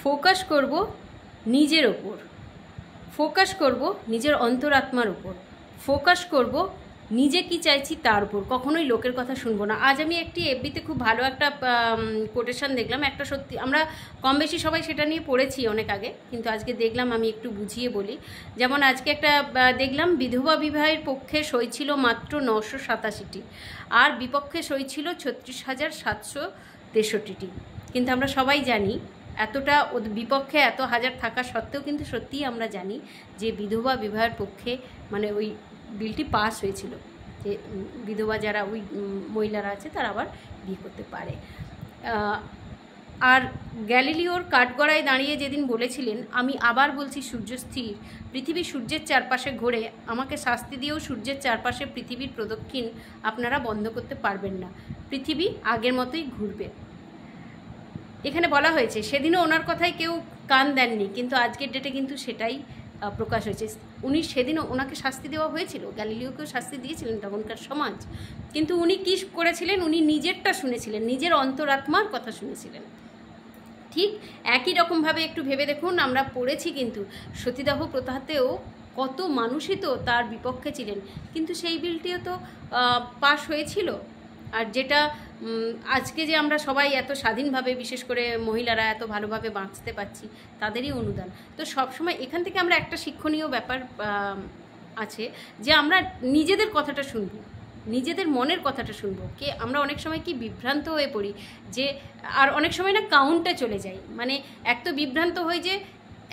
Focus করব নিজের ওপর, ফোকাস করব নিজের অন্তরাত্মার উপর, ফোকাস করব নিজে কি চাইছি তার উপর, কখনোই লোকের কথা শুনবো না। আজ আমি একটি এফবিতে খুব ভালো একটা কোটেশন দেখলাম, একটা সত্যি আমরা কম বেশি সবাই সেটা নিয়ে পড়েছি অনেক আগে, কিন্তু আজকে দেখলাম আমি একটু বুঝিয়ে বলি। যেমন আজকে একটা দেখলাম বিধবা বিবাহের পক্ষে সই ছিল মাত্র 987টি, আর বিপক্ষে সই ছিল 36,763টি। কিন্তু আমরা সবাই জানি এতটা বিপক্ষে এত হাজার থাকা সত্ত্বেও কিন্তু সত্যিই আমরা জানি যে বিধবা বিবাহের পক্ষে মানে ওই বিলটি পাস হয়েছিল, যে বিধবা যারা ওই মহিলারা আছে তারা আবার বিয়ে করতে পারে। আর গ্যালিলিওর কাঠগড়ায় দাঁড়িয়ে যেদিন বলেছিলেন, আমি আবার বলছি সূর্য স্থির, পৃথিবী সূর্যের চারপাশে ঘোরে, আমাকে শাস্তি দিয়েও সূর্যের চারপাশে পৃথিবীর প্রদক্ষিণ আপনারা বন্ধ করতে পারবেন না, পৃথিবী আগের মতোই ঘুরবে। এখানে বলা হয়েছে সেদিনও ওনার কথায় কেউ কান দেননি, কিন্তু আজকের ডেটে কিন্তু সেটাই প্রকাশ হয়েছে। উনি সেদিনও ওনাকে শাস্তি দেওয়া হয়েছিল, গ্যালিলিওকেও শাস্তি দিয়েছিলেন তখনকার সমাজ, কিন্তু উনি কী করেছিলেন, উনি নিজেরটা শুনেছিলেন, নিজের অন্তরাত্মার কথা শুনেছিলেন। ঠিক একই রকমভাবে একটু ভেবে দেখুন, আমরা পড়েছি কিন্তু সতীদাহ প্রথাতেও কত মানুষই তো তার বিপক্ষে ছিলেন, কিন্তু সেই বিলটিও তো পাশ হয়েছিল। আর যেটা আজকে যে আমরা সবাই এত স্বাধীনভাবে, বিশেষ করে মহিলারা এত ভালোভাবে বাঁচতে পারছি, তাদেরই অনুদান। তো সবসময় এখান থেকে আমরা একটা শিক্ষণীয় ব্যাপার আছে যে আমরা নিজেদের কথাটা শুনবো, নিজেদের মনের কথাটা শুনবো। কে আমরা অনেক সময় কি বিভ্রান্ত হয়ে পড়ি, যে আর অনেক সময় না কাউন্টে চলে যাই, মানে এক তো বিভ্রান্ত হয়ে যে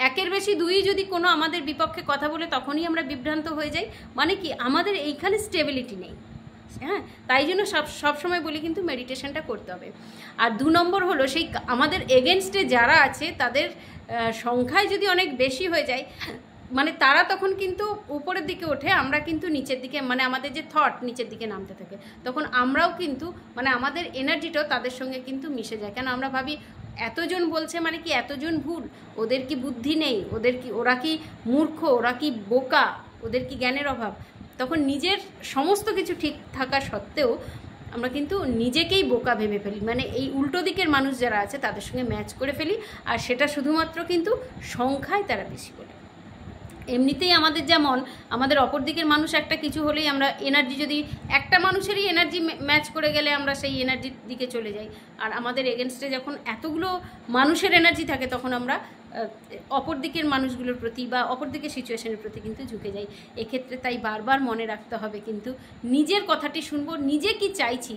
একের বেশি দুই যদি কোনো আমাদের বিপক্ষে কথা বলে তখনই আমরা বিভ্রান্ত হয়ে যাই, মানে কি আমাদের এইখানে স্টেবিলিটি নেই। হ্যাঁ, তাই জন্য সবসময় বলি কিন্তু মেডিটেশনটা করতে হবে। আর 2 নম্বর হলো সেই আমাদের এগেনস্টে যারা আছে তাদের সংখ্যায় যদি অনেক বেশি হয়ে যায়, মানে তারা তখন কিন্তু উপরের দিকে ওঠে, আমরা কিন্তু নিচের দিকে, মানে আমাদের যে থট নিচের দিকে নামতে থাকে, তখন আমরাও কিন্তু মানে আমাদের এনার্জিটাও তাদের সঙ্গে কিন্তু মিশে যায়। কেন আমরা ভাবি এতজন বলছে মানে কি এতজন ভুল, ওদের কি বুদ্ধি নেই, ওরা কি মূর্খ, ওরা কি বোকা, ওদের কি জ্ঞানের অভাব। তখন নিজের সমস্ত কিছু ঠিক থাকা সত্ত্বেও আমরা কিন্তু নিজেকেই বোকা ভেবে ফেলি, মানে এই উল্টো দিকের মানুষ যারা আছে তাদের সঙ্গে ম্যাচ করে ফেলি, আর সেটা শুধুমাত্র কিন্তু সংখ্যায় তারা বেশি বলে। এমনিতেই আমাদের যেমন আমাদের অপর দিকের মানুষ একটা কিছু হলেই আমরা এনার্জি, যদি একটা মানুষেরই এনার্জি ম্যাচ করে গেলে আমরা সেই এনার্জির দিকে চলে যাই, আর আমাদের এগেনস্টে যখন এতগুলো মানুষের এনার্জি থাকে তখন আমরা অপর দিকের মানুষগুলোর প্রতি বা অপর দিকের সিচুয়েশনের প্রতি কিন্তু ঝুঁকে যাই। এক্ষেত্রে তাই বারবার মনে রাখতে হবে কিন্তু নিজের কথাটি শুনবো, নিজে কি চাইছি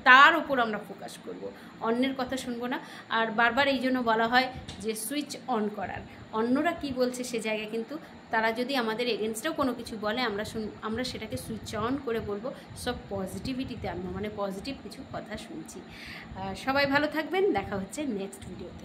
তার উপর আমরা ফোকাস করব, অন্যের কথা শুনবো না। আর বারবার এই জন্য বলা হয় যে সুইচ অন করার, অন্যরা কি বলছে সে জায়গায় কিন্তু তারা যদি আমাদের এগেনস্টেও কোনো কিছু বলে আমরা সেটাকে সুইচ অন করে বলবো সব পজিটিভিটিতে আনবো, মানে পজিটিভ কিছু কথা শুনছি। সবাই ভালো থাকবেন, দেখা হচ্ছে নেক্সট ভিডিওতে।